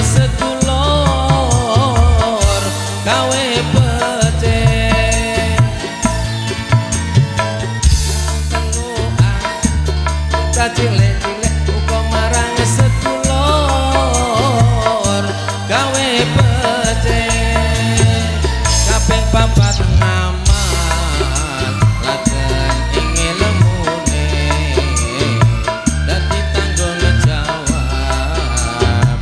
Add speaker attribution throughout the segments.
Speaker 1: sedulur gawe pece cilik-cilik uga marang sedulur gawe pece kaping papat ngamal lagen ing ilmune dadi tanggung jawab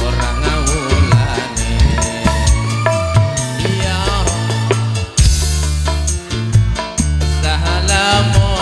Speaker 1: ora ngawulane ya salamun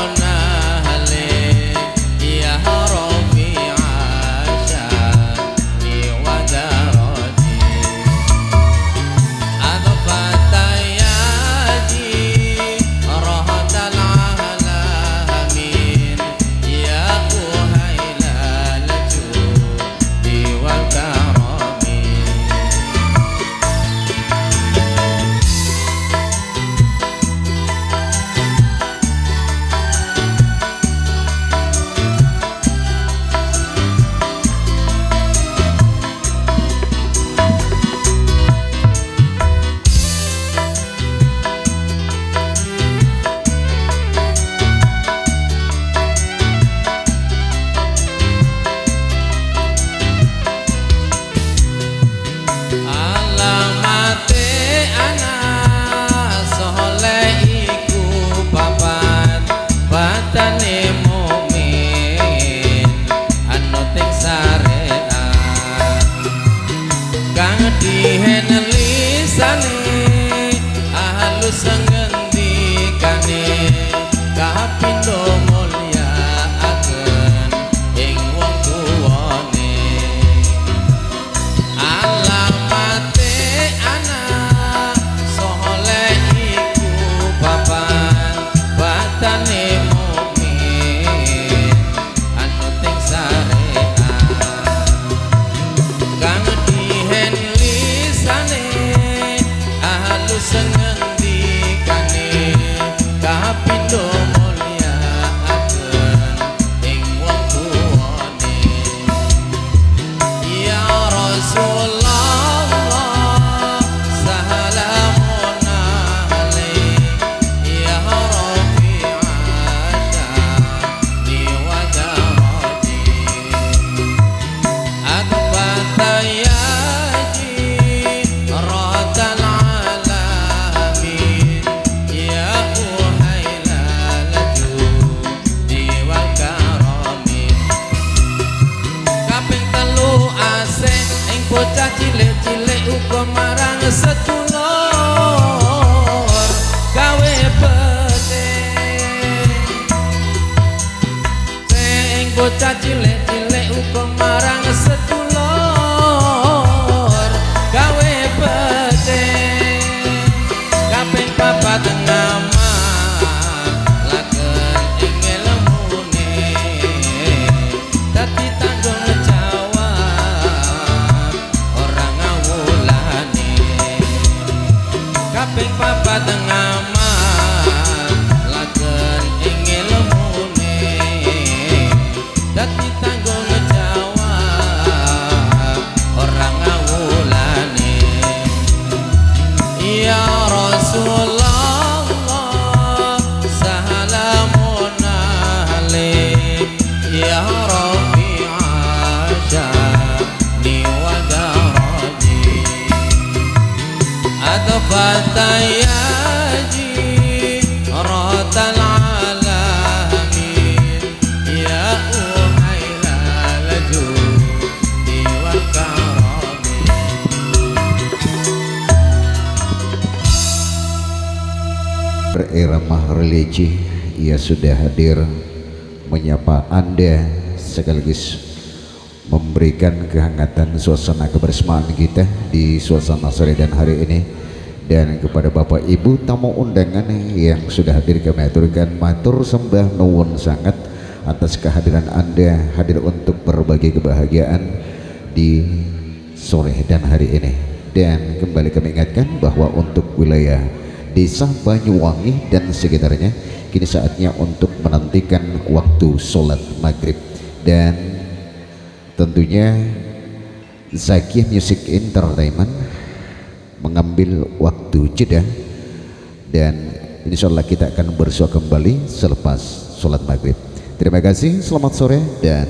Speaker 1: bocah cilik-cilik uga marang sedulur gawe pece sing bocah cilik-cilik uga marang sedulur gawe pece kaping papat ngamal lagen ing ilmune dadi tanggung kaping papat ngamal lagen ing ilmune dadi tanggung jawab ora ngawulane ya Rasulullah salamun alaik ya Rabbi asyani wa daraji Fatayaji rotal alamin ya uhailal judi wal karami.
Speaker 2: Berirama religi ia sudah hadir menyapa Anda sekaligus memberikan kehangatan suasana kebersamaan kita di suasana sore dan hari ini. Dan kepada Bapak Ibu tamu undangan yang sudah hadir kami aturkan matur sembah nuwun sangat atas kehadiran Anda hadir untuk berbagi kebahagiaan di sore dan hari ini. Dan kembali kami ingatkan bahwa untuk wilayah Desa Banyuwangi dan sekitarnya kini saatnya untuk menantikan waktu sholat maghrib. Dan tentunya Zaki Music Entertainment mengambil waktu jeda, dan insya Allah kita akan bersua kembali selepas sholat maghrib. Terima kasih, selamat sore dan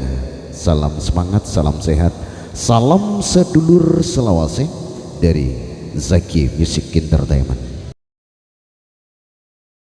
Speaker 2: salam semangat, salam sehat, salam sedulur selawase dari Zaki Music Entertainment.